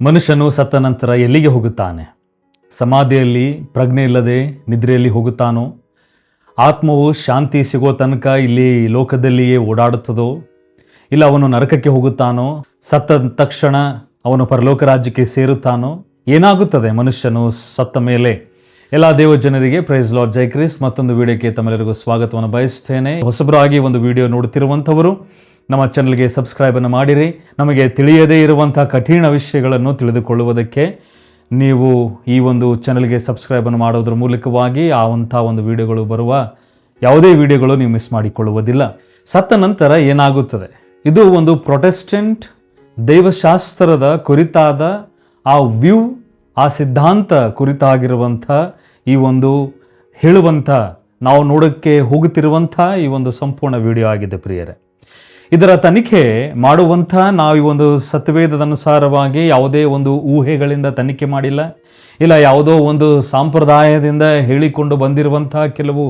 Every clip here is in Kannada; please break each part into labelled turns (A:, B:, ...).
A: ಮನುಷ್ಯನು ಸತ್ತ ನಂತರ ಎಲ್ಲಿಗೆ ಹೋಗುತ್ತಾನೆ? ಸಮಾಧಿಯಲ್ಲಿ ಪ್ರಜ್ಞೆ ಇಲ್ಲದೆ ನಿದ್ರೆಯಲ್ಲಿ ಹೋಗುತ್ತಾನೋ? ಆತ್ಮವು ಶಾಂತಿ ಸಿಗೋ ತನಕ ಇಲ್ಲಿ ಲೋಕದಲ್ಲಿಯೇ ಓಡಾಡುತ್ತದೋ? ಇಲ್ಲ ಅವನು ನರಕಕ್ಕೆ ಹೋಗುತ್ತಾನೋ? ಸತ್ತ ತಕ್ಷಣ ಅವನು ಪರಲೋಕ ರಾಜ್ಯಕ್ಕೆ ಸೇರುತ್ತಾನೋ? ಏನಾಗುತ್ತದೆ ಮನುಷ್ಯನು ಸತ್ತ ಮೇಲೆ? ಎಲ್ಲ ದೇವ ಜನರಿಗೆ ಪ್ರೈಸ್ ಲಾರ್ಡ್ ಜೈ ಕ್ರಿಸ್ ಮತ್ತೊಂದು ವಿಡಿಯೋಕ್ಕೆ ತಮ್ಮೆಲ್ಲರಿಗೂ ಸ್ವಾಗತವನ್ನು ಬಯಸ್ತೇನೆ. ಹೊಸಬರಾಗಿ ಒಂದು ವಿಡಿಯೋ ನೋಡುತ್ತಿರುವಂಥವರು ನಮ್ಮ ಚಾನಲ್ಗೆ ಸಬ್ಸ್ಕ್ರೈಬನ್ನು ಮಾಡಿರಿ. ನಮಗೆ ತಿಳಿಯದೇ ಇರುವಂಥ ಕಠಿಣ ವಿಷಯಗಳನ್ನು ತಿಳಿದುಕೊಳ್ಳುವುದಕ್ಕೆ ನೀವು ಈ ಒಂದು ಚಾನಲ್ಗೆ ಸಬ್ಸ್ಕ್ರೈಬನ್ನು ಮಾಡೋದ್ರ ಮೂಲಕವಾಗಿ ಒಂದು ವಿಡಿಯೋಗಳು ಬರುವ ಯಾವುದೇ ವಿಡಿಯೋಗಳು ನೀವು ಮಿಸ್ ಮಾಡಿಕೊಳ್ಳುವುದಿಲ್ಲ. ಸತ್ತ ನಂತರ ಏನಾಗುತ್ತದೆ? ಇದು ಒಂದು ಪ್ರೊಟೆಸ್ಟೆಂಟ್ ದೈವಶಾಸ್ತ್ರದ ಕುರಿತಾದ ಆ ವ್ಯೂ, ಆ ಸಿದ್ಧಾಂತ ಕುರಿತಾಗಿರುವಂಥ ಈ ಒಂದು ಹೇಳುವಂಥ ನಾವು ನೋಡೋಕ್ಕೆ ಹೋಗುತ್ತಿರುವಂಥ ಈ ಒಂದು ಸಂಪೂರ್ಣ ವಿಡಿಯೋ ಆಗಿದೆ ಪ್ರಿಯರೇ. ಇದರ ತನಿಖೆ ಮಾಡುವಂಥ ನಾವು ಈ ಒಂದು ಸತ್ಯವೇದದ ಅನುಸಾರವಾಗಿ ಯಾವುದೇ ಒಂದು ಊಹೆಗಳಿಂದ ತನಿಖೆ ಮಾಡಿಲ್ಲ, ಇಲ್ಲ ಯಾವುದೋ ಒಂದು ಸಂಪ್ರದಾಯದಿಂದ ಹೇಳಿಕೊಂಡು ಬಂದಿರುವಂಥ ಕೆಲವು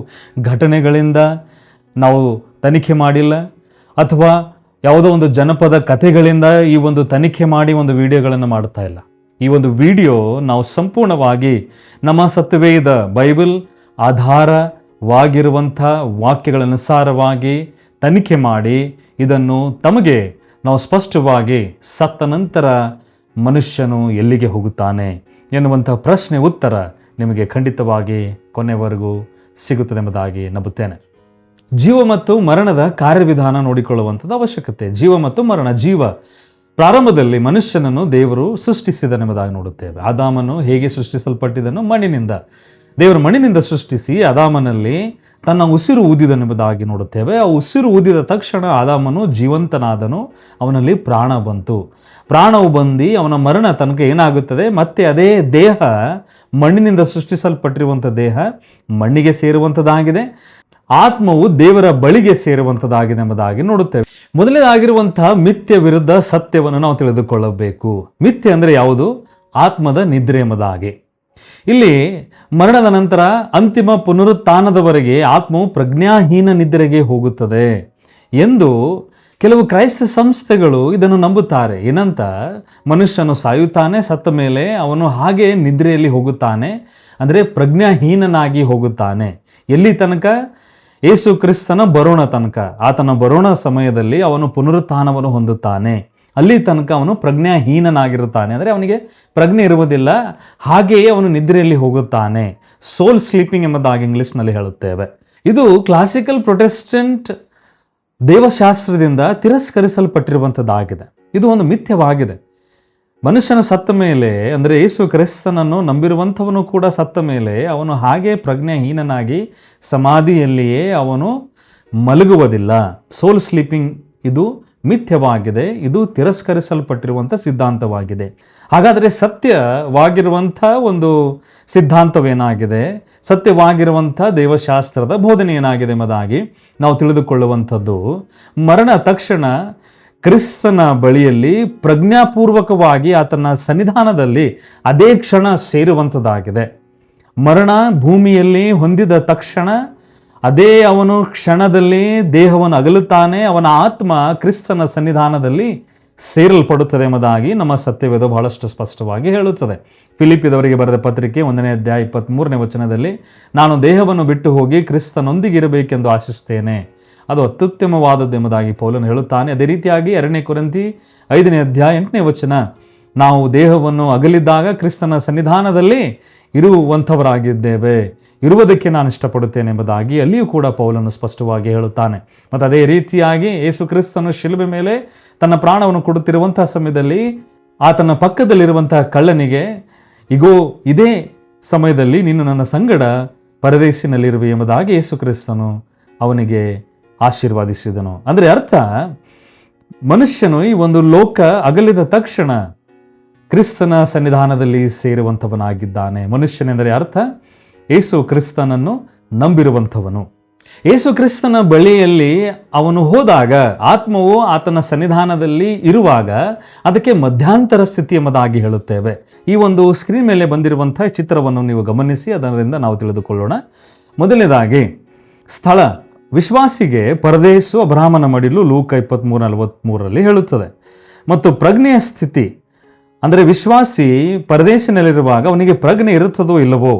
A: ಘಟನೆಗಳಿಂದ ನಾವು ತನಿಖೆ ಮಾಡಿಲ್ಲ, ಅಥವಾ ಯಾವುದೋ ಒಂದು ಜನಪದ ಕಥೆಗಳಿಂದ ಈ ಒಂದು ತನಿಖೆ ಮಾಡಿ ಒಂದು ವಿಡಿಯೋಗಳನ್ನು ಮಾಡ್ತಾ ಇಲ್ಲ. ಈ ಒಂದು ವಿಡಿಯೋ ನಾವು ಸಂಪೂರ್ಣವಾಗಿ ನಮ್ಮ ಸತ್ಯವೇದ ಬೈಬಲ್ ಆಧಾರವಾಗಿರುವಂಥ ವಾಕ್ಯಗಳನುಸಾರವಾಗಿ ತನಿಖೆ ಮಾಡಿ ಇದನ್ನು ತಮಗೆ ನಾವು ಸ್ಪಷ್ಟವಾಗಿ ಸತ್ತ ನಂತರ ಮನುಷ್ಯನು ಎಲ್ಲಿಗೆ ಹೋಗುತ್ತಾನೆ ಎನ್ನುವಂಥ ಪ್ರಶ್ನೆ ಉತ್ತರ ನಿಮಗೆ ಖಂಡಿತವಾಗಿ ಕೊನೆವರೆಗೂ ಸಿಗುತ್ತದೆ ಎಂಬುದಾಗಿ ನಂಬುತ್ತೇನೆ. ಜೀವ ಮತ್ತು ಮರಣದ ಕಾರ್ಯವಿಧಾನ ನೋಡಿಕೊಳ್ಳುವಂಥದ್ದು ಅವಶ್ಯಕತೆ. ಜೀವ ಮತ್ತು ಮರಣ. ಜೀವ ಪ್ರಾರಂಭದಲ್ಲಿ ಮನುಷ್ಯನನ್ನು ದೇವರು ಸೃಷ್ಟಿಸಿದನೆಂಬುದಾಗಿ ನೋಡುತ್ತೇವೆ. ಆದಾಮನು ಹೇಗೆ ಸೃಷ್ಟಿಸಲ್ಪಟ್ಟಿದ್ದನು? ಮಣ್ಣಿನಿಂದ. ದೇವರು ಮಣ್ಣಿನಿಂದ ಸೃಷ್ಟಿಸಿ ಆದಾಮನಲ್ಲಿ ತನ್ನ ಉಸಿರು ಊದಿದನೆಂಬುದಾಗಿ ನೋಡುತ್ತೇವೆ. ಆ ಉಸಿರು ಊದಿದ ತಕ್ಷಣ ಆದಾಮನು ಜೀವಂತನಾದನು, ಅವನಲ್ಲಿ ಪ್ರಾಣ ಬಂತು. ಪ್ರಾಣವು ಬಂದು ಅವನ ಮರಣ ತನಕ ಏನಾಗುತ್ತದೆ? ಮತ್ತೆ ಅದೇ ದೇಹ, ಮಣ್ಣಿನಿಂದ ಸೃಷ್ಟಿಸಲ್ಪಟ್ಟಿರುವಂಥ ದೇಹ ಮಣ್ಣಿಗೆ ಸೇರುವಂಥದ್ದಾಗಿದೆ. ಆತ್ಮವು ದೇವರ ಬಳಿಗೆ ಸೇರುವಂಥದ್ದಾಗಿದೆ ಎಂಬುದಾಗಿ ನೋಡುತ್ತೇವೆ. ಮೊದಲನೇದಾಗಿರುವಂತಹ ಮಿಥ್ಯ ವಿರುದ್ಧ ಸತ್ಯವನ್ನು ನಾವು ತಿಳಿದುಕೊಳ್ಳಬೇಕು. ಮಿಥ್ಯ ಅಂದರೆ ಯಾವುದು? ಆತ್ಮದ ನಿದ್ರೆ ಎಂಬುದಾಗಿ. ಇಲ್ಲಿ ಮರಣದ ನಂತರ ಅಂತಿಮ ಪುನರುತ್ಥಾನದವರೆಗೆ ಆತ್ಮವು ಪ್ರಜ್ಞಾಹೀನ ನಿದ್ರೆಗೆ ಹೋಗುತ್ತದೆ ಎಂದು ಕೆಲವು ಕ್ರೈಸ್ತ ಸಂಸ್ಥೆಗಳು ಇದನ್ನು ನಂಬುತ್ತಾರೆ. ಏನಂತ? ಮನುಷ್ಯನು ಸಾಯುತ್ತಾನೆ, ಸತ್ತ ಮೇಲೆ ಅವನು ಹಾಗೆ ನಿದ್ರೆಯಲ್ಲಿ ಹೋಗುತ್ತಾನೆ, ಅಂದರೆ ಪ್ರಜ್ಞಾಹೀನನಾಗಿ ಹೋಗುತ್ತಾನೆ. ಎಲ್ಲಿ ತನಕ? ಯೇಸು ಕ್ರಿಸ್ತನ ಬರೋಣ ತನಕ. ಆತನ ಬರೋಣ ಸಮಯದಲ್ಲಿ ಅವನು ಪುನರುತ್ಥಾನವನ್ನು ಹೊಂದುತ್ತಾನೆ. ಅಲ್ಲಿ ತನಕ ಅವನು ಪ್ರಜ್ಞಾಹೀನನಾಗಿರುತ್ತಾನೆ, ಅಂದರೆ ಅವನಿಗೆ ಪ್ರಜ್ಞೆ ಇರುವುದಿಲ್ಲ, ಹಾಗೆಯೇ ಅವನು ನಿದ್ರೆಯಲ್ಲಿ ಹೋಗುತ್ತಾನೆ. ಸೋಲ್ ಸ್ಲೀಪಿಂಗ್ ಎಂಬುದಾಗಿ ಇಂಗ್ಲಿಷ್ನಲ್ಲಿ ಹೇಳುತ್ತೇವೆ. ಇದು ಕ್ಲಾಸಿಕಲ್ ಪ್ರೊಟೆಸ್ಟೆಂಟ್ ದೇವಶಾಸ್ತ್ರದಿಂದ ತಿರಸ್ಕರಿಸಲ್ಪಟ್ಟಿರುವಂಥದ್ದಾಗಿದೆ. ಇದು ಒಂದು ಮಿಥ್ಯವಾಗಿದೆ. ಮನುಷ್ಯನ ಸತ್ತ ಮೇಲೆ, ಅಂದರೆ ಯೇಸು ಕ್ರಿಸ್ತನನ್ನು ನಂಬಿರುವಂಥವನು ಕೂಡ ಸತ್ತ ಮೇಲೆ ಅವನು ಹಾಗೆ ಪ್ರಜ್ಞಾಹೀನನಾಗಿ ಸಮಾಧಿಯಲ್ಲಿಯೇ ಅವನು ಮಲಗುವುದಿಲ್ಲ. ಸೋಲ್ ಸ್ಲೀಪಿಂಗ್ ಇದು ಮಿಥ್ಯವಾಗಿದೆ. ಇದು ತಿರಸ್ಕರಿಸಲ್ಪಟ್ಟಿರುವಂಥ ಸಿದ್ಧಾಂತವಾಗಿದೆ. ಹಾಗಾದರೆ ಸತ್ಯವಾಗಿರುವಂಥ ಒಂದು ಸಿದ್ಧಾಂತವೇನಾಗಿದೆ? ಸತ್ಯವಾಗಿರುವಂಥ ದೇವಶಾಸ್ತ್ರದ ಬೋಧನೆ ಏನಾಗಿದೆ ಎಂಬುದಾಗಿ ನಾವು ತಿಳಿದುಕೊಳ್ಳುವಂಥದ್ದು, ಮರಣ ತಕ್ಷಣ ಕ್ರಿಸ್ತನ ಬಳಿಯಲ್ಲಿ ಪ್ರಜ್ಞಾಪೂರ್ವಕವಾಗಿ ಆತನ ಸನ್ನಿಧಾನದಲ್ಲಿ ಅದೇ ಕ್ಷಣ ಸೇರುವಂಥದ್ದಾಗಿದೆ. ಮರಣ ಭೂಮಿಯಲ್ಲಿ ಹೊಂದಿದ ತಕ್ಷಣ ಅದೇ ಅವನು ಕ್ಷಣದಲ್ಲಿ ದೇಹವನ್ನು ಅಗಲುತ್ತಾನೆ, ಅವನ ಆತ್ಮ ಕ್ರಿಸ್ತನ ಸನ್ನಿಧಾನದಲ್ಲಿ ಸೇರಲ್ಪಡುತ್ತದೆ ಎಂಬುದಾಗಿ ನಮ್ಮ ಸತ್ಯವೇದ ಬಹಳಷ್ಟು ಸ್ಪಷ್ಟವಾಗಿ ಹೇಳುತ್ತದೆ. ಫಿಲಿಪ್ಪಿದವರಿಗೆ ಬರೆದ ಪತ್ರಿಕೆ 1ನೇ ಅಧ್ಯಾಯ 23ನೇ ವಚನದಲ್ಲಿ, ನಾನು ದೇಹವನ್ನು ಬಿಟ್ಟು ಹೋಗಿ ಕ್ರಿಸ್ತನೊಂದಿಗೆ ಇರಬೇಕೆಂದು ಆಶಿಸ್ತೇನೆ, ಅದು ಅತ್ಯುತ್ತಮವಾದದ್ದು ಎಂಬುದಾಗಿ ಪೌಲನು ಹೇಳುತ್ತಾನೆ. ಅದೇ ರೀತಿಯಾಗಿ 2ನೇ ಕೊರಿಂಥಿ 5ನೇ ಅಧ್ಯಾಯ 8ನೇ ವಚನ, ನಾವು ದೇಹವನ್ನು ಅಗಲಿದ್ದಾಗ ಕ್ರಿಸ್ತನ ಸನ್ನಿಧಾನದಲ್ಲಿ ಇರುವಂಥವರಾಗಿದ್ದೇವೆ, ಇರುವುದಕ್ಕೆ ನಾನು ಇಷ್ಟಪಡುತ್ತೇನೆ ಎಂಬುದಾಗಿ ಅಲ್ಲಿಯೂ ಕೂಡ ಪೌಲನು ಸ್ಪಷ್ಟವಾಗಿ ಹೇಳುತ್ತಾನೆ. ಮತ್ತು ಅದೇ ರೀತಿಯಾಗಿ ಯೇಸು ಕ್ರಿಸ್ತನು ಶಿಲುಬೆ ಮೇಲೆ ತನ್ನ ಪ್ರಾಣವನ್ನು ಕೊಡುತ್ತಿರುವಂತಹ ಸಮಯದಲ್ಲಿ ಆತನ ಪಕ್ಕದಲ್ಲಿರುವಂತಹ ಕಳ್ಳನಿಗೆ, ಇಗೋ ಇದೇ ಸಮಯದಲ್ಲಿ ನೀನು ನನ್ನ ಸಂಗಡ ಪರದೇಶಿನಲ್ಲಿರುವೆ ಎಂಬುದಾಗಿ ಯೇಸು ಕ್ರಿಸ್ತನು ಅವನಿಗೆ ಆಶೀರ್ವಾದಿಸಿದನು. ಅಂದರೆ ಅರ್ಥ, ಮನುಷ್ಯನು ಈ ಒಂದು ಲೋಕ ಅಗಲಿದ ತಕ್ಷಣ ಕ್ರಿಸ್ತನ ಸನ್ನಿಧಾನದಲ್ಲಿ ಸೇರುವಂಥವನಾಗಿದ್ದಾನೆ. ಮನುಷ್ಯನೆಂದರೆ ಅರ್ಥ ಯೇಸು ಕ್ರಿಸ್ತನನ್ನು ನಂಬಿರುವಂಥವನು. ಯೇಸು ಕ್ರಿಸ್ತನ ಬಳಿಯಲ್ಲಿ ಅವನು ಹೋದಾಗ, ಆತ್ಮವು ಆತನ ಸನ್ನಿಧಾನದಲ್ಲಿ ಇರುವಾಗ ಅದಕ್ಕೆ ಮಧ್ಯಾಂತರ ಸ್ಥಿತಿ ಎಂಬುದಾಗಿ ಹೇಳುತ್ತೇವೆ. ಈ ಒಂದು ಸ್ಕ್ರೀನ್ ಮೇಲೆ ಬಂದಿರುವಂಥ ಚಿತ್ರವನ್ನು ನೀವು ಗಮನಿಸಿ, ಅದರಿಂದ ನಾವು ತಿಳಿದುಕೊಳ್ಳೋಣ. ಮೊದಲನೇದಾಗಿ ಸ್ಥಳ, ವಿಶ್ವಾಸಿಗೆ ಪರದೇಶು ಅಬ್ರಹಾಮನ ಮಡಿಲು ಲೂಕ 23:43 ಹೇಳುತ್ತದೆ. ಮತ್ತು ಪ್ರಜ್ಞೆಯ ಸ್ಥಿತಿ, ಅಂದರೆ ವಿಶ್ವಾಸಿ ಪರದೇಶಿನಲ್ಲಿರುವಾಗ ಅವನಿಗೆ ಪ್ರಜ್ಞೆ ಇರುತ್ತದೋ ಇಲ್ಲವೋ?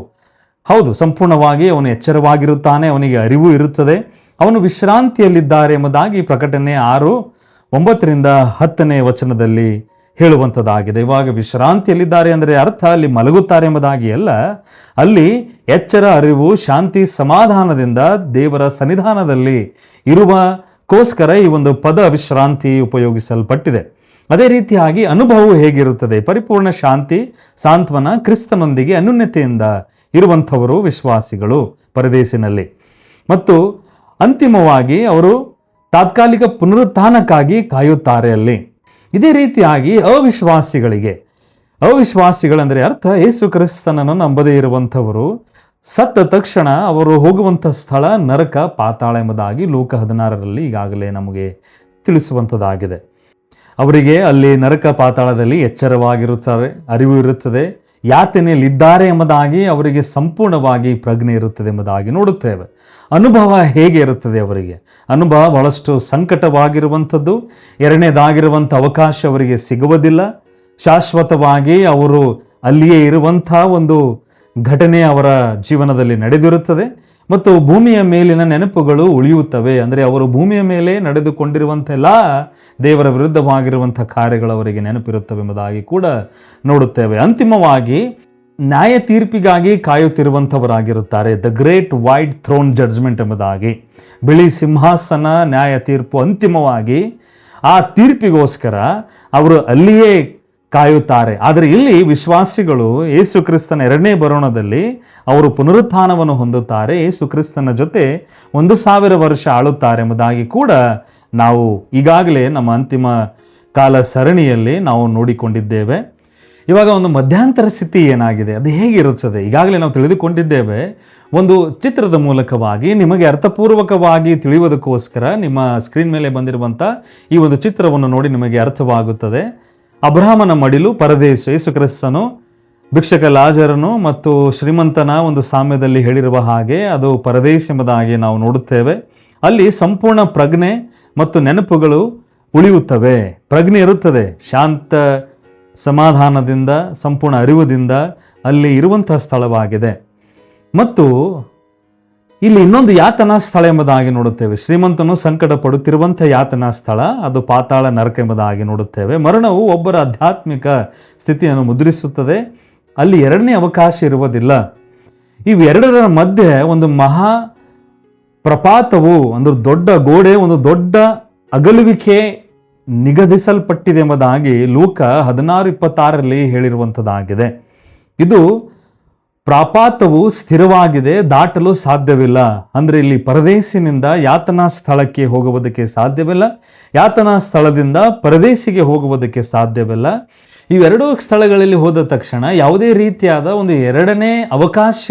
A: ಹೌದು, ಸಂಪೂರ್ಣವಾಗಿ ಅವನು ಎಚ್ಚರವಾಗಿರುತ್ತಾನೆ, ಅವನಿಗೆ ಅರಿವು ಇರುತ್ತದೆ, ಅವನು ವಿಶ್ರಾಂತಿಯಲ್ಲಿದ್ದಾರೆ ಎಂಬುದಾಗಿ ಪ್ರಕಟಣೆ 6:9-10 ವಚನದಲ್ಲಿ ಹೇಳುವಂಥದ್ದಾಗಿದೆ. ಇವಾಗ ವಿಶ್ರಾಂತಿಯಲ್ಲಿದ್ದಾರೆ ಅಂದರೆ ಅರ್ಥ ಅಲ್ಲಿ ಮಲಗುತ್ತಾರೆ ಎಂಬುದಾಗಿ ಅಲ್ಲ, ಅಲ್ಲಿ ಎಚ್ಚರ, ಅರಿವು, ಶಾಂತಿ, ಸಮಾಧಾನದಿಂದ ದೇವರ ಸನ್ನಿಧಾನದಲ್ಲಿ ಇರುವಕ್ಕೋಸ್ಕರ ಈ ಒಂದು ಪದ ವಿಶ್ರಾಂತಿ ಉಪಯೋಗಿಸಲ್ಪಟ್ಟಿದೆ. ಅದೇ ರೀತಿಯಾಗಿ ಅನುಭವವು ಹೇಗಿರುತ್ತದೆ? ಪರಿಪೂರ್ಣ ಶಾಂತಿ, ಸಾಂತ್ವನ, ಕ್ರಿಸ್ತನೊಂದಿಗೆ ಅನ್ಯೋನ್ಯತೆಯಿಂದ ಇರುವಂಥವರು ವಿಶ್ವಾಸಿಗಳು ಪರದೇಶಿನಲ್ಲಿ. ಮತ್ತು ಅಂತಿಮವಾಗಿ ಅವರು ತಾತ್ಕಾಲಿಕ ಪುನರುತ್ಥಾನಕ್ಕಾಗಿ ಕಾಯುತ್ತಾರೆ ಅಲ್ಲಿ. ಇದೇ ರೀತಿಯಾಗಿ ಅವಿಶ್ವಾಸಿಗಳಂದರೆ ಅರ್ಥ ಯೇಸು ಕ್ರಿಸ್ತನನ್ನು ನಂಬದೇ ಇರುವಂಥವರು ಸತ್ತ ತಕ್ಷಣ ಅವರು ಹೋಗುವಂಥ ಸ್ಥಳ ನರಕ, ಪಾತಾಳ ಎಂಬುದಾಗಿ ಲೂಕ 16ರಲ್ಲಿ ಈಗಾಗಲೇ ನಮಗೆ ತಿಳಿಸುವಂಥದ್ದಾಗಿದೆ. ಅವರಿಗೆ ಅಲ್ಲಿ ನರಕ ಪಾತಾಳದಲ್ಲಿ ಎಚ್ಚರವಾಗಿರುತ್ತಾರೆ, ಅರಿವು ಇರುತ್ತದೆ, ಯಾತನೆಯಲ್ಲಿದ್ದಾರೆ ಎಂಬುದಾಗಿ ಅವರಿಗೆ ಸಂಪೂರ್ಣವಾಗಿ ಪ್ರಜ್ಞೆ ಇರುತ್ತದೆ ಎಂಬುದಾಗಿ ನೋಡುತ್ತೇವೆ. ಅನುಭವ ಹೇಗೆ ಇರುತ್ತದೆ ಅವರಿಗೆ? ಅನುಭವ ಬಹಳಷ್ಟು ಸಂಕಟವಾಗಿರುವಂಥದ್ದು. ಎರಡನೇದಾಗಿರುವಂಥ ಅವಕಾಶ ಅವರಿಗೆ ಸಿಗುವುದಿಲ್ಲ. ಶಾಶ್ವತವಾಗಿ ಅವರು ಅಲ್ಲಿಯೇ ಇರುವಂಥ ಒಂದು ಘಟನೆ ಅವರ ಜೀವನದಲ್ಲಿ ನಡೆದಿರುತ್ತದೆ. ಮತ್ತು ಭೂಮಿಯ ಮೇಲಿನ ನೆನಪುಗಳು ಉಳಿಯುತ್ತವೆ. ಅಂದರೆ ಅವರು ಭೂಮಿಯ ಮೇಲೆ ನಡೆದುಕೊಂಡಿರುವಂಥ ಎಲ್ಲ ದೇವರ ವಿರುದ್ಧವಾಗಿರುವಂಥ ಕಾರ್ಯಗಳು ಅವರಿಗೆ ನೆನಪಿರುತ್ತವೆ ಎಂಬುದಾಗಿ ಕೂಡ ನೋಡುತ್ತೇವೆ. ಅಂತಿಮವಾಗಿ ನ್ಯಾಯ ತೀರ್ಪಿಗಾಗಿ ಕಾಯುತ್ತಿರುವಂಥವರಾಗಿರುತ್ತಾರೆ. The great white throne judgment ಎಂಬುದಾಗಿ, ಬಿಳಿ ಸಿಂಹಾಸನ ನ್ಯಾಯ ತೀರ್ಪು. ಅಂತಿಮವಾಗಿ ಆ ತೀರ್ಪಿಗೋಸ್ಕರ ಅವರು ಅಲ್ಲಿಯೇ ಕಾಯುತ್ತಾರೆ. ಆದರೆ ಇಲ್ಲಿ ವಿಶ್ವಾಸಿಗಳು ಯೇಸು ಕ್ರಿಸ್ತನ 2ನೇ ಬರೋಣದಲ್ಲಿ ಅವರು ಪುನರುತ್ಥಾನವನ್ನು ಹೊಂದುತ್ತಾರೆ, ಯೇಸು ಕ್ರಿಸ್ತನ ಜೊತೆ 1000 ವರ್ಷ ಆಳುತ್ತಾರೆ ಎಂಬುದಾಗಿ ಕೂಡ ನಾವು ಈಗಾಗಲೇ ನಮ್ಮ ಅಂತಿಮ ಕಾಲ ಸರಣಿಯಲ್ಲಿ ನಾವು ನೋಡಿಕೊಂಡಿದ್ದೇವೆ. ಇವಾಗ ಒಂದು ಮಧ್ಯಂತರ ಸ್ಥಿತಿ ಏನಾಗಿದೆ, ಅದು ಹೇಗಿರುತ್ತದೆ ಈಗಾಗಲೇ ನಾವು ತಿಳಿದುಕೊಂಡಿದ್ದೇವೆ. ಒಂದು ಚಿತ್ರದ ಮೂಲಕವಾಗಿ ನಿಮಗೆ ಅರ್ಥಪೂರ್ವಕವಾಗಿ ತಿಳಿಯುವುದಕ್ಕೋಸ್ಕರ ನಿಮ್ಮ ಸ್ಕ್ರೀನ್ ಮೇಲೆ ಬಂದಿರುವಂಥ ಈ ಒಂದು ಚಿತ್ರವನ್ನು ನೋಡಿ ನಿಮಗೆ ಅರ್ಥವಾಗುತ್ತದೆ. ಅಬ್ರಹಾಮನ ಮಡಿಲು ಪರದೇಶ, ಯೇಸು ಕ್ರಿಸ್ತನು ಭಿಕ್ಷಕ ಲಾಜರನು ಮತ್ತು ಶ್ರೀಮಂತನ ಒಂದು ಸಾಮ್ಯದಲ್ಲಿ ಹೇಳಿರುವ ಹಾಗೆ ಅದು ಪರದೇಶ ಎಂಬುದಾಗಿ ನಾವು ನೋಡುತ್ತೇವೆ. ಅಲ್ಲಿ ಸಂಪೂರ್ಣ ಪ್ರಜ್ಞೆ ಮತ್ತು ನೆನಪುಗಳು ಉಳಿಯುತ್ತವೆ, ಪ್ರಜ್ಞೆ ಇರುತ್ತದೆ, ಶಾಂತ ಸಮಾಧಾನದಿಂದ ಸಂಪೂರ್ಣ ಅರಿವುದಿಂದ ಅಲ್ಲಿ ಇರುವಂತಹ ಸ್ಥಳವಾಗಿದೆ. ಮತ್ತು ಇಲ್ಲಿ ಇನ್ನೊಂದು ಯಾತನಾ ಸ್ಥಳ ಎಂಬುದಾಗಿ ನೋಡುತ್ತೇವೆ. ಶ್ರೀಮಂತನು ಸಂಕಟ ಪಡುತ್ತಿರುವಂಥ ಯಾತನಾ ಸ್ಥಳ, ಅದು ಪಾತಾಳ ನರಕ ಎಂಬುದಾಗಿ ನೋಡುತ್ತೇವೆ. ಮರಣವು ಒಬ್ಬರ ಆಧ್ಯಾತ್ಮಿಕ ಸ್ಥಿತಿಯನ್ನು ಮುದ್ರಿಸುತ್ತದೆ. ಅಲ್ಲಿ 2ನೇ ಅವಕಾಶ ಇರುವುದಿಲ್ಲ. ಇವೆರಡರ ಮಧ್ಯೆ ಒಂದು ಮಹಾ ಪ್ರಪಾತವು, ಒಂದು ದೊಡ್ಡ ಗೋಡೆ, ಒಂದು ದೊಡ್ಡ ಅಗಲುವಿಕೆ ನಿಗದಿಸಲ್ಪಟ್ಟಿದೆ ಎಂಬುದಾಗಿ ಲೂಕ 16:26ರಲ್ಲಿ ಹೇಳಿರುವಂಥದ್ದಾಗಿದೆ. ಇದು ಪ್ರಪಾತವು ಸ್ಥಿರವಾಗಿದೆ, ದಾಟಲು ಸಾಧ್ಯವಿಲ್ಲ. ಅಂದರೆ ಇಲ್ಲಿ ಪರದೇಶಿನಿಂದ ಯಾತನಾ ಸ್ಥಳಕ್ಕೆ ಹೋಗುವುದಕ್ಕೆ ಸಾಧ್ಯವಿಲ್ಲ, ಯಾತನಾ ಸ್ಥಳದಿಂದ ಪರದೇಶಿಗೆ ಹೋಗುವುದಕ್ಕೆ ಸಾಧ್ಯವಿಲ್ಲ. ಇವೆರಡೂ ಸ್ಥಳಗಳಲ್ಲಿ ಹೋದ ತಕ್ಷಣ ಯಾವುದೇ ರೀತಿಯಾದ ಒಂದು 2ನೇ ಅವಕಾಶ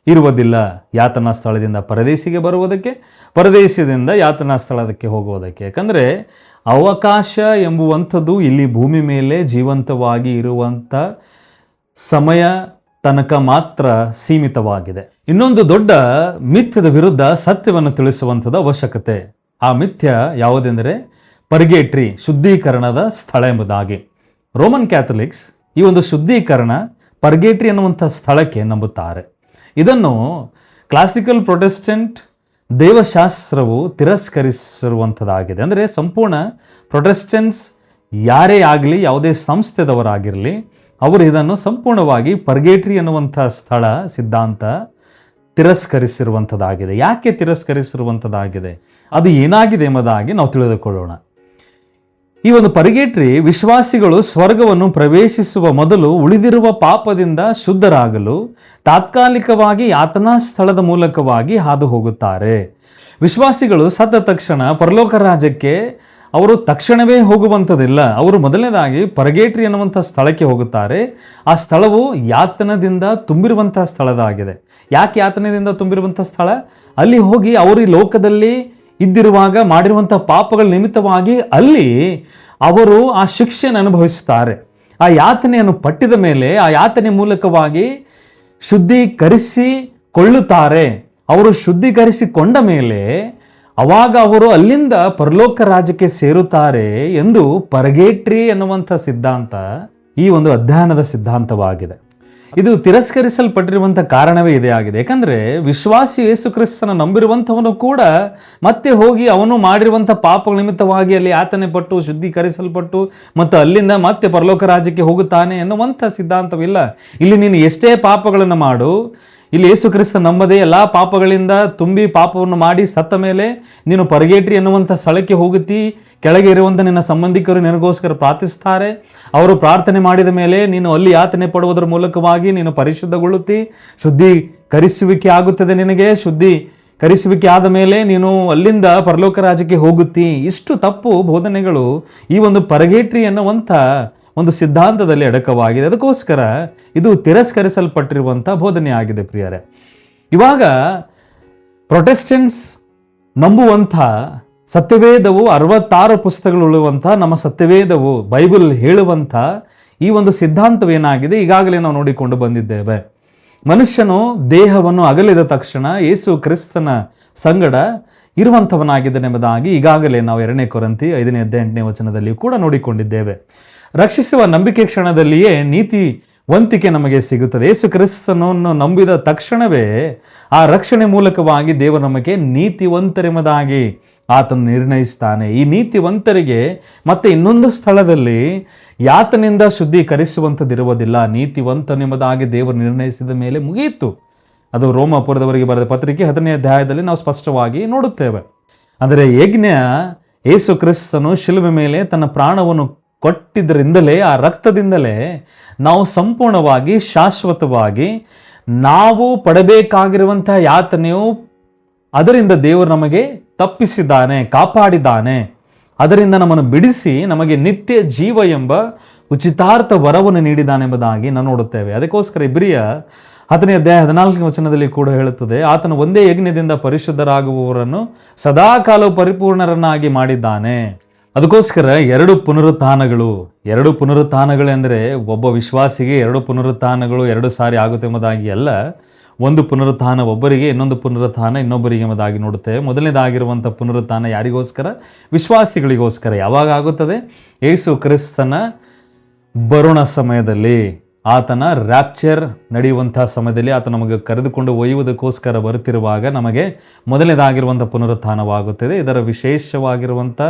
A: ಇರುವುದಿಲ್ಲ. ಯಾತನಾ ಸ್ಥಳದಿಂದ ಪರದೇಶಿಗೆ ಬರುವುದಕ್ಕೆ, ಪರದೇಶದಿಂದ ಯಾತನಾ ಸ್ಥಳಕ್ಕೆ ಹೋಗುವುದಕ್ಕೆ. ಯಾಕಂದರೆ ಅವಕಾಶ ಎಂಬುವಂಥದ್ದು ಇಲ್ಲಿ ಭೂಮಿ ಮೇಲೆ ಜೀವಂತವಾಗಿ ಇರುವಂಥ ಸಮಯ ತನಕ ಮಾತ್ರ ಸೀಮಿತವಾಗಿದೆ. ಇನ್ನೊಂದು ದೊಡ್ಡ ಮಿಥ್ಯದ ವಿರುದ್ಧ ಸತ್ಯವನ್ನು ತಿಳಿಸುವಂಥದ್ದು ಅವಶ್ಯಕತೆ. ಆ ಮಿಥ್ಯ ಯಾವುದೆಂದರೆ ಪರ್ಗೇಟ್ರಿ, ಶುದ್ಧೀಕರಣದ ಸ್ಥಳ ಎಂಬುದಾಗಿ. ರೋಮನ್ ಕ್ಯಾಥಲಿಕ್ಸ್ ಈ ಒಂದು ಶುದ್ಧೀಕರಣ, ಪರ್ಗೇಟ್ರಿ ಅನ್ನುವಂಥ ಸ್ಥಳಕ್ಕೆ ನಂಬುತ್ತಾರೆ. ಇದನ್ನು ಕ್ಲಾಸಿಕಲ್ ಪ್ರೊಟೆಸ್ಟೆಂಟ್ ದೇವಶಾಸ್ತ್ರವು ತಿರಸ್ಕರಿಸಿರುವಂಥದ್ದಾಗಿದೆ. ಅಂದರೆ ಸಂಪೂರ್ಣ ಪ್ರೊಟೆಸ್ಟೆಂಟ್ಸ್ ಯಾರೇ ಆಗಲಿ, ಯಾವುದೇ ಸಂಸ್ಥೆದವರಾಗಿರಲಿ, ಅವರು ಇದನ್ನು ಸಂಪೂರ್ಣವಾಗಿ ಪರ್ಗೇಟ್ರಿ ಅನ್ನುವಂಥ ಸ್ಥಳ ಸಿದ್ಧಾಂತ ತಿರಸ್ಕರಿಸಿರುವಂಥದ್ದಾಗಿದೆ. ಯಾಕೆ ತಿರಸ್ಕರಿಸಿರುವಂಥದ್ದಾಗಿದೆ, ಅದು ಏನಾಗಿದೆ ಎಂಬುದಾಗಿ ನಾವು ತಿಳಿದುಕೊಳ್ಳೋಣ. ಈ ಒಂದು ಪರ್ಗೇಟ್ರಿ ವಿಶ್ವಾಸಿಗಳು ಸ್ವರ್ಗವನ್ನು ಪ್ರವೇಶಿಸುವ ಮೊದಲು ಉಳಿದಿರುವ ಪಾಪದಿಂದ ಶುದ್ಧರಾಗಲು ತಾತ್ಕಾಲಿಕವಾಗಿ ಯಾತನಾ ಸ್ಥಳದ ಮೂಲಕವಾಗಿ ಹಾದು ಹೋಗುತ್ತಾರೆ. ವಿಶ್ವಾಸಿಗಳು ಸತ್ತ ತಕ್ಷಣ ಪರಲೋಕ ರಾಜ್ಯಕ್ಕೆ ಅವರು ತಕ್ಷಣವೇ ಹೋಗುವಂಥದ್ದಿಲ್ಲ. ಅವರು ಮೊದಲನೇದಾಗಿ ಪರ್ಗೇಟ್ರಿ ಅನ್ನುವಂಥ ಸ್ಥಳಕ್ಕೆ ಹೋಗುತ್ತಾರೆ. ಆ ಸ್ಥಳವು ಯಾತನದಿಂದ ತುಂಬಿರುವಂಥ ಸ್ಥಳದಾಗಿದೆ. ಯಾಕೆ ಯಾತನದಿಂದ ತುಂಬಿರುವಂಥ ಸ್ಥಳ? ಅಲ್ಲಿ ಹೋಗಿ ಅವರು ಈ ಲೋಕದಲ್ಲಿ ಇದ್ದಿರುವಾಗ ಮಾಡಿರುವಂಥ ಪಾಪಗಳ ನಿಮಿತ್ತವಾಗಿ ಅಲ್ಲಿ ಅವರು ಆ ಶಿಕ್ಷೆಯನ್ನು ಅನುಭವಿಸುತ್ತಾರೆ. ಆ ಯಾತನೆಯನ್ನು ಪಟ್ಟಿದ ಮೇಲೆ ಆ ಯಾತನೆ ಮೂಲಕವಾಗಿ ಶುದ್ಧೀಕರಿಸಿಕೊಳ್ಳುತ್ತಾರೆ. ಅವರು ಶುದ್ಧೀಕರಿಸಿಕೊಂಡ ಮೇಲೆ ಅವಾಗ ಅವರು ಅಲ್ಲಿಂದ ಪರಲೋಕ ರಾಜ್ಯಕ್ಕೆ ಸೇರುತ್ತಾರೆ ಎಂದು ಪರ್ಗೇಟ್ರಿ ಎನ್ನುವಂಥ ಸಿದ್ಧಾಂತ ಈ ಒಂದು ಅಧ್ಯಯನದ ಸಿದ್ಧಾಂತವಾಗಿದೆ. ಇದು ತಿರಸ್ಕರಿಸಲ್ಪಟ್ಟಿರುವಂಥ ಕಾರಣವೇ ಇದೇ ಆಗಿದೆ. ಯಾಕಂದರೆ ವಿಶ್ವಾಸಿ ಯೇಸು ಕ್ರಿಸ್ತನ ನಂಬಿರುವಂಥವನು ಕೂಡ ಮತ್ತೆ ಹೋಗಿ ಅವನು ಮಾಡಿರುವಂಥ ಪಾಪಗಳ ನಿಮಿತ್ತವಾಗಿ ಅಲ್ಲಿ ಯಾತನೆ ಪಟ್ಟು ಶುದ್ಧೀಕರಿಸಲ್ಪಟ್ಟು ಮತ್ತು ಅಲ್ಲಿಂದ ಮತ್ತೆ ಪರಲೋಕ ರಾಜ್ಯಕ್ಕೆ ಹೋಗುತ್ತಾನೆ ಎನ್ನುವಂಥ ಸಿದ್ಧಾಂತವಿಲ್ಲ. ಇಲ್ಲಿ ನೀನು ಎಷ್ಟೇ ಪಾಪಗಳನ್ನು ಮಾಡು, ಇಲ್ಲಿ ಯೇಸು ಕ್ರಿಸ್ತ ನಂಬದೆ ಎಲ್ಲ ಪಾಪಗಳಿಂದ ತುಂಬಿ ಪಾಪವನ್ನು ಮಾಡಿ ಸತ್ತ ಮೇಲೆ ನೀನು ಪರಗೇಟ್ರಿ ಎನ್ನುವಂಥ ಸ್ಥಳಕ್ಕೆ ಹೋಗುತ್ತಿ. ಕೆಳಗೆ ಇರುವಂಥ ನಿನ್ನ ಸಂಬಂಧಿಕರು ನಿನಗೋಸ್ಕರ ಪ್ರಾರ್ಥಿಸ್ತಾರೆ. ಅವರು ಪ್ರಾರ್ಥನೆ ಮಾಡಿದ ಮೇಲೆ ನೀನು ಅಲ್ಲಿ ಯಾತನೆ ಪಡುವುದರ ಮೂಲಕವಾಗಿ ನೀನು ಪರಿಶುದ್ಧಗೊಳ್ಳುತ್ತಿ, ಶುದ್ಧೀಕರಿಸುವಿಕೆ ಆಗುತ್ತದೆ. ನಿನಗೆ ಶುದ್ಧೀಕರಿಸುವಿಕೆ ಆದ ಮೇಲೆ ನೀನು ಅಲ್ಲಿಂದ ಪರಲೋಕ ರಾಜ್ಯಕ್ಕೆ ಹೋಗುತ್ತಿ. ಇಷ್ಟು ತಪ್ಪು ಬೋಧನೆಗಳು ಈ ಒಂದು ಪರಗೇಟ್ರಿ ಎನ್ನುವಂಥ ಒಂದು ಸಿದ್ಧಾಂತದಲ್ಲಿ ಅಡಕವಾಗಿದೆ. ಅದಕ್ಕೋಸ್ಕರ ಇದು ತಿರಸ್ಕರಿಸಲ್ಪಟ್ಟಿರುವಂಥ ಬೋಧನೆ ಆಗಿದೆ ಪ್ರಿಯರೇ. ಇವಾಗ ಪ್ರೊಟೆಸ್ಟೆಂಟ್ಸ್ ನಂಬುವಂಥ ಸತ್ಯವೇದವು 66 ಪುಸ್ತಕಗಳುಳ್ಳುವಂಥ ನಮ್ಮ ಸತ್ಯವೇದವು ಬೈಬಲ್ ಹೇಳುವಂಥ ಈ ಒಂದು ಸಿದ್ಧಾಂತವೇನಾಗಿದೆ ಈಗಾಗಲೇ ನಾವು ನೋಡಿಕೊಂಡು ಬಂದಿದ್ದೇವೆ. ಮನುಷ್ಯನು ದೇಹವನ್ನು ಅಗಲಿದ ತಕ್ಷಣ ಯೇಸು ಕ್ರಿಸ್ತನ ಸಂಗಡ ಇರುವಂಥವನಾಗಿದ್ದನೆಂಬುದಾಗಿ ಈಗಾಗಲೇ ನಾವು 2 ಕೊರಿಂಥಿ 5:8 ವಚನದಲ್ಲಿ ಕೂಡ ನೋಡಿಕೊಂಡಿದ್ದೇವೆ. ರಕ್ಷಿಸುವ ನಂಬಿಕೆ ಕ್ಷಣದಲ್ಲಿಯೇ ನೀತಿವಂತಿಕೆ ನಮಗೆ ಸಿಗುತ್ತದೆ. ಯೇಸು ಕ್ರಿಸ್ತನನ್ನು ನಂಬಿದ ತಕ್ಷಣವೇ ಆ ರಕ್ಷಣೆ ಮೂಲಕವಾಗಿ ದೇವರು ನಮಗೆ ನೀತಿವಂತರೆಂಬುದಾಗಿ ಆತನು ನಿರ್ಣಯಿಸ್ತಾನೆ. ಈ ನೀತಿವಂತರಿಗೆ ಮತ್ತೆ ಇನ್ನೊಂದು ಸ್ಥಳದಲ್ಲಿ ಯಾತನಿಂದ ಶುದ್ಧೀಕರಿಸುವಂಥದ್ದಿರುವುದಿಲ್ಲ. ನೀತಿವಂತನೆಂಬುದಾಗಿ ದೇವರು ನಿರ್ಣಯಿಸಿದ ಮೇಲೆ ಮುಗಿಯಿತು. ಅದು ರೋಮಾಪುರದವರಿಗೆ ಬರೆದ ಪತ್ರಿಕೆ 10ನೇ ಅಧ್ಯಾಯದಲ್ಲಿ ನಾವು ಸ್ಪಷ್ಟವಾಗಿ ನೋಡುತ್ತೇವೆ. ಅಂದರೆ ಯಜ್ಞ ಯೇಸು ಕ್ರಿಸ್ತನು ಶಿಲುಬೆ ಮೇಲೆ ತನ್ನ ಪ್ರಾಣವನ್ನು ಕೊಟ್ಟಿದ್ದರಿಂದಲೇ, ಆ ರಕ್ತದಿಂದಲೇ ನಾವು ಸಂಪೂರ್ಣವಾಗಿ ಶಾಶ್ವತವಾಗಿ ನಾವು ಪಡಬೇಕಾಗಿರುವಂಥ ಯಾತನೆಯು ಅದರಿಂದ ದೇವರು ನಮಗೆ ತಪ್ಪಿಸಿದ್ದಾನೆ, ಕಾಪಾಡಿದ್ದಾನೆ. ಅದರಿಂದ ನಮ್ಮನ್ನು ಬಿಡಿಸಿ ನಮಗೆ ನಿತ್ಯ ಜೀವ ಎಂಬ ಉಚಿತಾರ್ಥ ವರವನ್ನು ನೀಡಿದ್ದಾನೆಂಬುದಾಗಿ ನಾವು ನೋಡುತ್ತೇವೆ. ಅದಕ್ಕೋಸ್ಕರ ಇಬ್ರಿಯ 10ನೇ ಅಧ್ಯಾಯ 14ನೇ ವಚನದಲ್ಲಿ ಕೂಡ ಹೇಳುತ್ತದೆ, ಆತನು ಒಂದೇ ಯಜ್ಞದಿಂದ ಪರಿಶುದ್ಧರಾಗುವವರನ್ನು ಸದಾಕಾಲ ಪರಿಪೂರ್ಣರನ್ನಾಗಿ ಮಾಡಿದ್ದಾನೆ. ಅದಕ್ಕೋಸ್ಕರ 2 ಪುನರುತ್ಥಾನಗಳೆಂದರೆ ಒಬ್ಬ ವಿಶ್ವಾಸಿಗೆ 2 ಪುನರುತ್ಥಾನಗಳು 2 ಸಾರಿ ಆಗುತ್ತೆ ಎಂಬುದಾಗಿ ಅಲ್ಲ. ಒಂದು ಪುನರುತ್ಥಾನ ಒಬ್ಬರಿಗೆ, ಇನ್ನೊಂದು ಪುನರುತ್ಥಾನ ಇನ್ನೊಬ್ಬರಿಗೆ ಎಂಬುದಾಗಿ ನೋಡುತ್ತೇವೆ. ಮೊದಲನೇದಾಗಿರುವಂಥ ಪುನರುತ್ಥಾನ ಯಾರಿಗೋಸ್ಕರ? ವಿಶ್ವಾಸಿಗಳಿಗೋಸ್ಕರ. ಯಾವಾಗ ಆಗುತ್ತದೆ? ಯೇಸು ಕ್ರಿಸ್ತನ ಬರುಣ ಸಮಯದಲ್ಲಿ, ಆತನ ರ್ಯಾಪ್ಚರ್ ನಡೆಯುವಂಥ ಸಮಯದಲ್ಲಿ ಆತ ನಮಗೆ ಕರೆದುಕೊಂಡು ಒಯ್ಯುವುದಕ್ಕೋಸ್ಕರ ಬರುತ್ತಿರುವಾಗ ನಮಗೆ ಮೊದಲನೇದಾಗಿರುವಂಥ ಪುನರುತ್ಥಾನವಾಗುತ್ತದೆ. ಇದರ ವಿಶೇಷವಾಗಿರುವಂಥ,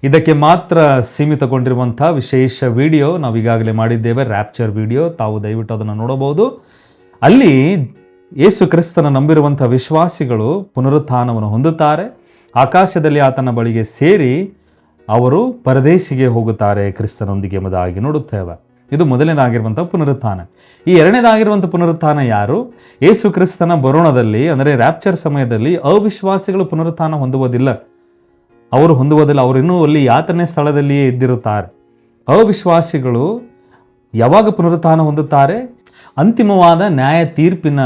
A: ಇದಕ್ಕೆ ಮಾತ್ರ ಸೀಮಿತಗೊಂಡಿರುವಂಥ ವಿಶೇಷ ವಿಡಿಯೋ ನಾವು ಈಗಾಗಲೇ ಮಾಡಿದ್ದೇವೆ, ರ್ಯಾಪ್ಚರ್ ವಿಡಿಯೋ. ತಾವು ದಯವಿಟ್ಟು ಅದನ್ನು ನೋಡಬಹುದು. ಅಲ್ಲಿ ಯೇಸು ಕ್ರಿಸ್ತನ ನಂಬಿರುವಂಥ ವಿಶ್ವಾಸಿಗಳು ಪುನರುತ್ಥಾನವನ್ನು ಹೊಂದುತ್ತಾರೆ. ಆಕಾಶದಲ್ಲಿ ಆತನ ಬಳಿಗೆ ಸೇರಿ ಅವರು ಪರದೇಶಿಗೆ ಹೋಗುತ್ತಾರೆ ಕ್ರಿಸ್ತನೊಂದಿಗೆ ಎಂಬುದಾಗಿ ನೋಡುತ್ತೇವೆ. ಇದು ಮೊದಲನೇದಾಗಿರುವಂಥ ಪುನರುತ್ಥಾನ. ಈ 2ನೇದಾಗಿರುವಂಥ ಪುನರುತ್ಥಾನ ಯಾರು? ಯೇಸು ಕ್ರಿಸ್ತನ ಬರೋಣದಲ್ಲಿ, ಅಂದರೆ ರ್ಯಾಪ್ಚರ್ ಸಮಯದಲ್ಲಿ ಅವಿಶ್ವಾಸಿಗಳು ಪುನರುತ್ಥಾನ ಹೊಂದುವುದಿಲ್ಲ. ಅವರು ಇನ್ನೂ ಅಲ್ಲಿ ಯಾತನೆ ಸ್ಥಳದಲ್ಲಿಯೇ ಇದ್ದಿರುತ್ತಾರೆ. ಅವಿಶ್ವಾಸಿಗಳು ಯಾವಾಗ ಪುನರುತ್ಥಾನ ಹೊಂದುತ್ತಾರೆ? ಅಂತಿಮವಾದ ನ್ಯಾಯ ತೀರ್ಪಿನ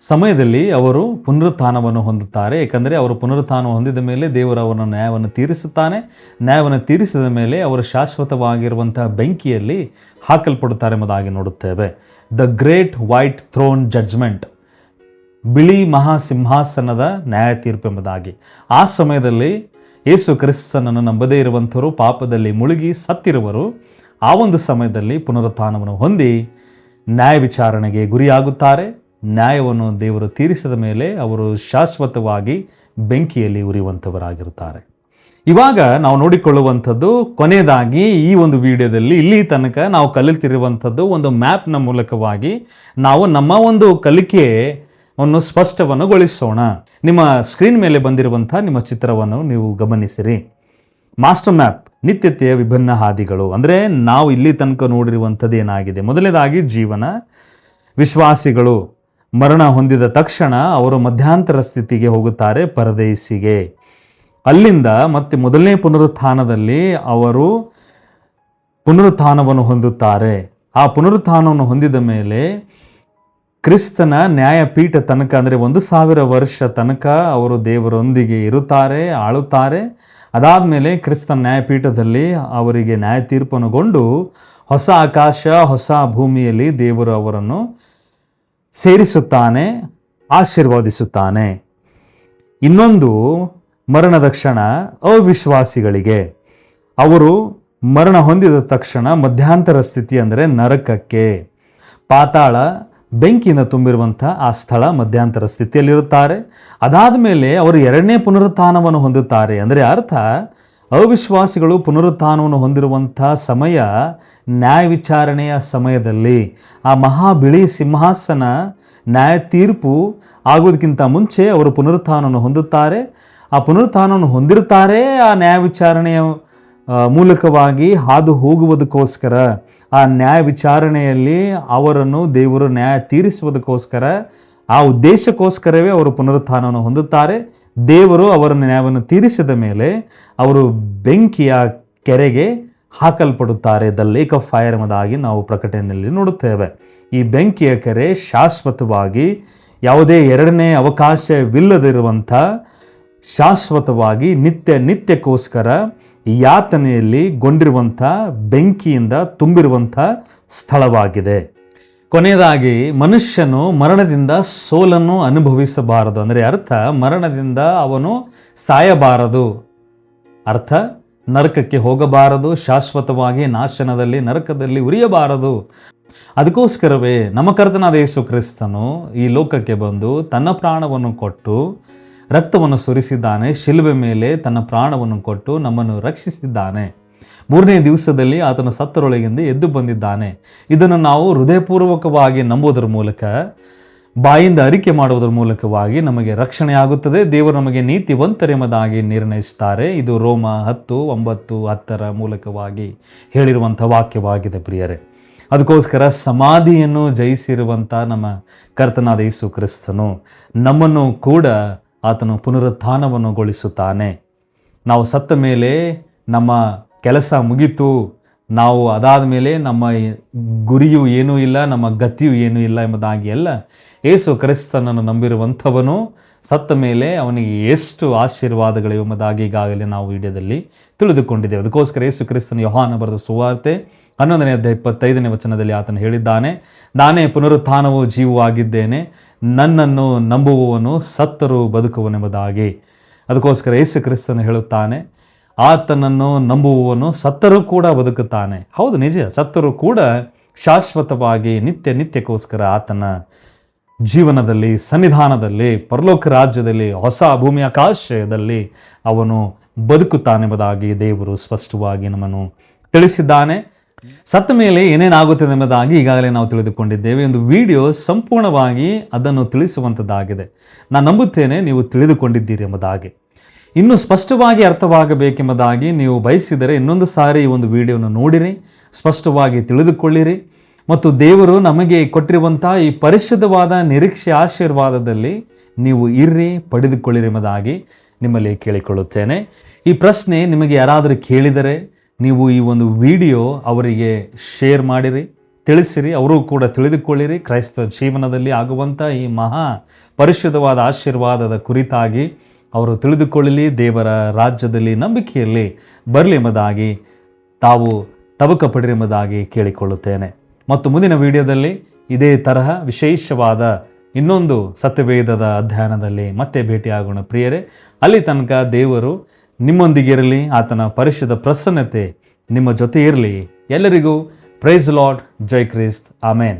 A: ಸಮಯದಲ್ಲಿ ಅವರು ಪುನರುತ್ಥಾನವನ್ನು ಹೊಂದುತ್ತಾರೆ. ಏಕೆಂದರೆ ಅವರು ಪುನರುತ್ಥಾನ ಹೊಂದಿದ ಮೇಲೆ ದೇವರು ಅವರ ನ್ಯಾಯವನ್ನು ತೀರಿಸುತ್ತಾನೆ. ನ್ಯಾಯವನ್ನು ತೀರಿಸಿದ ಮೇಲೆ ಅವರು ಶಾಶ್ವತವಾಗಿರುವಂತಹ ಬೆಂಕಿಯಲ್ಲಿ ಹಾಕಲ್ಪಡುತ್ತಾರೆ ಎಂಬುದಾಗಿ ನೋಡುತ್ತೇವೆ. The great white throne judgment, ಬಿಳಿ ಮಹಾಸಿಂಹಾಸನದ ನ್ಯಾಯ ತೀರ್ಪು ಎಂಬುದಾಗಿ. ಆ ಸಮಯದಲ್ಲಿ ಯೇಸು ಕ್ರಿಸ್ತನನ್ನು ನಂಬದೇ ಇರುವಂಥವರು, ಪಾಪದಲ್ಲಿ ಮುಳುಗಿ ಸತ್ತಿರುವರು, ಆ ಒಂದು ಸಮಯದಲ್ಲಿ ಪುನರುತ್ಥಾನವನ್ನು ಹೊಂದಿ ನ್ಯಾಯ ವಿಚಾರಣೆಗೆ ಗುರಿಯಾಗುತ್ತಾರೆ. ನ್ಯಾಯವನ್ನು ದೇವರು ತೀರಿಸಿದ ಮೇಲೆ ಅವರು ಶಾಶ್ವತವಾಗಿ ಬೆಂಕಿಯಲ್ಲಿ ಉರಿಯುವಂಥವರಾಗಿರುತ್ತಾರೆ. ಇವಾಗ ನಾವು ನೋಡಿಕೊಳ್ಳುವಂಥದ್ದು ಕೊನೆಯದಾಗಿ ಈ ಒಂದು ವಿಡಿಯೋದಲ್ಲಿ ಇಲ್ಲಿ ತನಕ ನಾವು ಕಲಿತಿರುವಂಥದ್ದು ಒಂದು ಮ್ಯಾಪ್ನ ಮೂಲಕವಾಗಿ ನಾವು ನಮ್ಮ ಒಂದು ಕಲಿಕೆಯನ್ನು ಸ್ಪಷ್ಟವನ್ನುಗೊಳಿಸೋಣ. ನಿಮ್ಮ ಸ್ಕ್ರೀನ್ ಮೇಲೆ ಬಂದಿರುವಂಥ ನಿಮ್ಮ ಚಿತ್ರವನ್ನು ನೀವು ಗಮನಿಸಿರಿ. ಮಾಸ್ಟರ್ ಮ್ಯಾಪ್, ನಿತ್ಯತೆಯ ವಿಭಿನ್ನ ಹಾದಿಗಳು. ಅಂದರೆ ನಾವು ಇಲ್ಲಿ ತನಕ ನೋಡಿರುವಂಥದ್ದು ಏನಾಗಿದೆ? ಮೊದಲನೇದಾಗಿ ಜೀವನ. ವಿಶ್ವಾಸಿಗಳು ಮರಣ ಹೊಂದಿದ ತಕ್ಷಣ ಅವರು ಮಧ್ಯಂತರ ಸ್ಥಿತಿಗೆ ಹೋಗುತ್ತಾರೆ, ಪರದೇಶಿಗೆ. ಅಲ್ಲಿಂದ ಮತ್ತೆ ಮೊದಲನೇ ಪುನರುತ್ಥಾನದಲ್ಲಿ ಅವರು ಪುನರುತ್ಥಾನವನ್ನು ಹೊಂದುತ್ತಾರೆ. ಆ ಪುನರುತ್ಥಾನವನ್ನು ಹೊಂದಿದ ಮೇಲೆ ಕ್ರಿಸ್ತನ ನ್ಯಾಯಪೀಠ ತನಕ, ಅಂದರೆ 1000 ವರ್ಷ ತನಕ ಅವರು ದೇವರೊಂದಿಗೆ ಇರುತ್ತಾರೆ, ಆಳುತ್ತಾರೆ. ಅದಾದ ಮೇಲೆ ಕ್ರಿಸ್ತನ ನ್ಯಾಯಪೀಠದಲ್ಲಿ ಅವರಿಗೆ ನ್ಯಾಯ ತೀರ್ಪನ್ನುಗೊಂಡು ಹೊಸ ಆಕಾಶ ಹೊಸ ಭೂಮಿಯಲ್ಲಿ ದೇವರು ಅವರನ್ನು ಸೇರಿಸುತ್ತಾನೆ, ಆಶೀರ್ವಾದಿಸುತ್ತಾನೆ. ಇನ್ನೊಂದು ಮರಣದ ಕ್ಷಣ ಅವಿಶ್ವಾಸಿಗಳಿಗೆ. ಅವರು ಮರಣ ಹೊಂದಿದ ತಕ್ಷಣ ಮಧ್ಯಂತರ ಸ್ಥಿತಿ ಅಂದರೆ ನರಕಕ್ಕೆ, ಪಾತಾಳ ಬೆಂಕಿಯಿಂದ ತುಂಬಿರುವಂಥ ಆ ಸ್ಥಳ ಮಧ್ಯಂತರ ಸ್ಥಿತಿಯಲ್ಲಿರುತ್ತಾರೆ. ಅದಾದ ಮೇಲೆ ಅವರು ಎರಡನೇ ಪುನರುತ್ಥಾನವನ್ನು ಹೊಂದುತ್ತಾರೆ. ಅಂದರೆ ಅರ್ಥ, ಅವಿಶ್ವಾಸಿಗಳು ಪುನರುತ್ಥಾನವನ್ನು ಹೊಂದಿರುವಂಥ ಸಮಯ ನ್ಯಾಯ ವಿಚಾರಣೆಯ ಸಮಯದಲ್ಲಿ, ಆ ಮಹಾ ಬಿಳಿ ಸಿಂಹಾಸನ ನ್ಯಾಯ ತೀರ್ಪು ಆಗೋದಕ್ಕಿಂತ ಮುಂಚೆ ಅವರು ಪುನರುತ್ಥಾನವನ್ನು ಹೊಂದುತ್ತಾರೆ. ಆ ಪುನರುತ್ಥಾನವನ್ನು ಹೊಂದಿರುತ್ತಾರೆ. ಆ ನ್ಯಾಯ ವಿಚಾರಣೆಯ ಮೂಲಕವಾಗಿ ಹಾದು ಹೋಗುವುದಕ್ಕೋಸ್ಕರ, ಆ ನ್ಯಾಯ ವಿಚಾರಣೆಯಲ್ಲಿ ಅವರನ್ನು ದೇವರು ನ್ಯಾಯ ತೀರಿಸುವುದಕ್ಕೋಸ್ಕರ, ಆ ಉದ್ದೇಶಕ್ಕೋಸ್ಕರವೇ ಅವರು ಪುನರುತ್ಥಾನವನ್ನು ಹೊಂದುತ್ತಾರೆ. ದೇವರು ಅವರ ನ್ಯಾಯವನ್ನು ತೀರಿಸಿದ ಮೇಲೆ ಅವರು ಬೆಂಕಿಯ ಕೆರೆಗೆ ಹಾಕಲ್ಪಡುತ್ತಾರೆ. ದ ಲೇಕ್ ಆಫ್ ಫೈರ್ ಎಂಬುದಾಗಿ ನಾವು ಪ್ರಕಟಣೆಯಲ್ಲಿ ನೋಡುತ್ತೇವೆ. ಈ ಬೆಂಕಿಯ ಕೆರೆ ಶಾಶ್ವತವಾಗಿ, ಯಾವುದೇ ಎರಡನೇ ಅವಕಾಶವಿಲ್ಲದಿರುವಂಥ, ಶಾಶ್ವತವಾಗಿ ನಿತ್ಯಕ್ಕೋಸ್ಕರ ಯಾತನೆಯಲ್ಲಿ ಗೊಂಡಿರುವಂಥ, ಬೆಂಕಿಯಿಂದ ತುಂಬಿರುವಂಥ ಸ್ಥಳವಾಗಿದೆ. ಕೊನೆಯದಾಗಿ, ಮನುಷ್ಯನು ಮರಣದಿಂದ ಸೋಲನ್ನು ಅನುಭವಿಸಬಾರದು. ಅಂದರೆ ಅರ್ಥ, ಮರಣದಿಂದ ಅವನು ಸಾಯಬಾರದು. ಅರ್ಥ, ನರಕಕ್ಕೆ ಹೋಗಬಾರದು, ಶಾಶ್ವತವಾಗಿ ನಾಶನದಲ್ಲಿ ನರಕದಲ್ಲಿ ಉರಿಯಬಾರದು. ಅದಕ್ಕೋಸ್ಕರವೇ ನಮ್ಮ ಕರ್ತನಾದ ಯೇಸು ಕ್ರಿಸ್ತನು ಈ ಲೋಕಕ್ಕೆ ಬಂದು ತನ್ನ ಪ್ರಾಣವನ್ನು ಕೊಟ್ಟು ರಕ್ತವನ್ನು ಸುರಿಸಿದ್ದಾನೆ. ಶಿಲುಬೆ ಮೇಲೆ ತನ್ನ ಪ್ರಾಣವನ್ನು ಕೊಟ್ಟು ನಮ್ಮನ್ನು ರಕ್ಷಿಸಿದ್ದಾನೆ. ಮೂರನೇ ದಿವಸದಲ್ಲಿ ಆತನು ಸತ್ತರೊಳಗಿಂದ ಎದ್ದು ಬಂದಿದ್ದಾನೆ. ಇದನ್ನು ನಾವು ಹೃದಯಪೂರ್ವಕವಾಗಿ ನಂಬುವುದರ ಮೂಲಕ, ಬಾಯಿಂದ ಅರಿಕೆ ಮಾಡುವುದರ ಮೂಲಕವಾಗಿ ನಮಗೆ ರಕ್ಷಣೆ ಆಗುತ್ತದೆ. ದೇವರು ನಮಗೆ ನೀತಿವಂತರೆಂಬುದಾಗಿ ನಿರ್ಣಯಿಸುತ್ತಾರೆ. ಇದು ರೋಮ 10:9-10 ಮೂಲಕವಾಗಿ ಹೇಳಿರುವಂಥ ವಾಕ್ಯವಾಗಿದೆ ಪ್ರಿಯರೇ. ಅದಕ್ಕೋಸ್ಕರ ಸಮಾಧಿಯನ್ನು ಜಯಿಸಿರುವಂಥ ನಮ್ಮ ಕರ್ತನಾದ ಯೇಸು ಕ್ರಿಸ್ತನು ನಮ್ಮನ್ನು ಕೂಡ ಆತನು ಪುನರುತ್ಥಾನವನ್ನು ಗೊಳಿಸುತ್ತಾನೆ. ನಾವು ಸತ್ತ ಮೇಲೆ ನಮ್ಮ ಕೆಲಸ ಮುಗಿತು, ನಾವು ಅದಾದ ಮೇಲೆ ನಮ್ಮ ಗುರಿಯೂ ಏನೂ ಇಲ್ಲ, ನಮ್ಮ ಗತಿಯೂ ಏನೂ ಇಲ್ಲ ಎಂಬುದಾಗಿ ಎಲ್ಲ, ಯೇಸು ಕ್ರಿಸ್ತನನ್ನು ನಂಬಿರುವಂಥವನು ಸತ್ತ ಮೇಲೆ ಅವನಿಗೆ ಎಷ್ಟು ಆಶೀರ್ವಾದಗಳಿವೆ ಎಂಬುದಾಗಿ ಈಗಾಗಲೇ ನಾವು ವಿಡಿಯೋದಲ್ಲಿ ತಿಳಿದುಕೊಂಡಿದ್ದೇವೆ. ಅದಕ್ಕೋಸ್ಕರ ಯೇಸು ಕ್ರಿಸ್ತನ ಯೋಹಾನ ಬರೆದ ಸುವಾರ್ತೆ 11ನೇ ಅಧ್ಯಾಯ 25ನೇ ವಚನದಲ್ಲಿ ಆತನು ಹೇಳಿದ್ದಾನೆ, ನಾನೇ ಪುನರುತ್ಥಾನವೂ ಜೀವವೂ ಆಗಿದ್ದೇನೆ, ನನ್ನನ್ನು ನಂಬುವವನು ಸತ್ತರೂ ಬದುಕುವನೆಂಬುದಾಗಿ. ಅದಕ್ಕೋಸ್ಕರ ಯೇಸು ಕ್ರಿಸ್ತನು ಹೇಳುತ್ತಾನೆ, ಆತನನ್ನು ನಂಬುವವನು ಸತ್ತರೂ ಕೂಡ ಬದುಕುತ್ತಾನೆ. ಹೌದು, ನಿಜ, ಸತ್ತರೂ ಕೂಡ ಶಾಶ್ವತವಾಗಿ ನಿತ್ಯಕ್ಕೋಸ್ಕರ ಆತನ ಜೀವನದಲ್ಲಿ, ಸನ್ನಿಧಾನದಲ್ಲಿ, ಪರಲೋಕ ರಾಜ್ಯದಲ್ಲಿ, ಹೊಸ ಭೂಮಿ ಆಕಾಶದಲ್ಲಿ ಅವನು ಬದುಕುತ್ತಾನೆಂಬುದಾಗಿ ದೇವರು ಸ್ಪಷ್ಟವಾಗಿ ನಮ್ಮನ್ನು ತಿಳಿಸಿದ್ದಾನೆ. ಸತ್ತ ಮೇಲೆ ಏನೇನಾಗುತ್ತದೆ ಎಂಬುದಾಗಿ ಈಗಾಗಲೇ ನಾವು ತಿಳಿದುಕೊಂಡಿದ್ದೇವೆ. ಒಂದು ವಿಡಿಯೋ ಸಂಪೂರ್ಣವಾಗಿ ಅದನ್ನು ತಿಳಿಸುವಂಥದ್ದಾಗಿದೆ. ನಾನು ನಂಬುತ್ತೇನೆ ನೀವು ತಿಳಿದುಕೊಂಡಿದ್ದೀರಿ ಎಂಬುದಾಗಿ. ಇನ್ನೂ ಸ್ಪಷ್ಟವಾಗಿ ಅರ್ಥವಾಗಬೇಕೆಂಬುದಾಗಿ ನೀವು ಬಯಸಿದರೆ ಇನ್ನೊಂದು ಸಾರಿ ಈ ಒಂದು ವಿಡಿಯೋನ ನೋಡಿರಿ, ಸ್ಪಷ್ಟವಾಗಿ ತಿಳಿದುಕೊಳ್ಳಿರಿ. ಮತ್ತು ದೇವರು ನಮಗೆ ಕೊಟ್ಟಿರುವಂಥ ಈ ಪರಿಶುದ್ಧವಾದ ನಿರೀಕ್ಷೆ ಆಶೀರ್ವಾದದಲ್ಲಿ ನೀವು ಇರ್ರಿ, ಪಡೆದುಕೊಳ್ಳಿರಿ ಎಂಬುದಾಗಿ ನಿಮ್ಮಲ್ಲಿ ಕೇಳಿಕೊಳ್ಳುತ್ತೇನೆ. ಈ ಪ್ರಶ್ನೆ ನಿಮಗೆ ಯಾರಾದರೂ ಕೇಳಿದರೆ ನೀವು ಈ ಒಂದು ವಿಡಿಯೋ ಅವರಿಗೆ ಶೇರ್ ಮಾಡಿರಿ, ತಿಳಿಸಿರಿ, ಅವರು ಕೂಡ ತಿಳಿದುಕೊಳ್ಳಿರಿ. ಕ್ರೈಸ್ತ ಜೀವನದಲ್ಲಿ ಆಗುವಂಥ ಈ ಮಹಾ ಪರಿಶುದ್ಧವಾದ ಆಶೀರ್ವಾದದ ಕುರಿತಾಗಿ ಅವರು ತಿಳಿದುಕೊಳ್ಳಲಿ, ದೇವರ ರಾಜ್ಯದಲ್ಲಿ ನಂಬಿಕೆಯಲ್ಲಿ ಬರಲಿ ಎಂಬುದಾಗಿ ತಾವು ತವಕ ಪಡಿರಿ ಎಂಬುದಾಗಿ ಕೇಳಿಕೊಳ್ಳುತ್ತೇನೆ. ಮತ್ತು ಮುಂದಿನ ವಿಡಿಯೋದಲ್ಲಿ ಇದೇ ತರಹ ವಿಶೇಷವಾದ ಇನ್ನೊಂದು ಸತ್ಯವೇದದ ಅಧ್ಯಯನದಲ್ಲಿ ಮತ್ತೆ ಭೇಟಿಯಾಗೋಣ ಪ್ರಿಯರೇ. ಅಲ್ಲಿ ತನಕ ದೇವರು ನಿಮ್ಮೊಂದಿಗಿರಲಿ, ಆತನ ಪರಿಶುದ್ಧ ಪ್ರಸನ್ನತೆ ನಿಮ್ಮ ಜೊತೆ ಇರಲಿ. ಎಲ್ಲರಿಗೂ ಪ್ರೈಸ್ ಲಾರ್ಡ್, ಜೈ ಕ್ರಿಸ್ತ್, ಆಮೇನ್.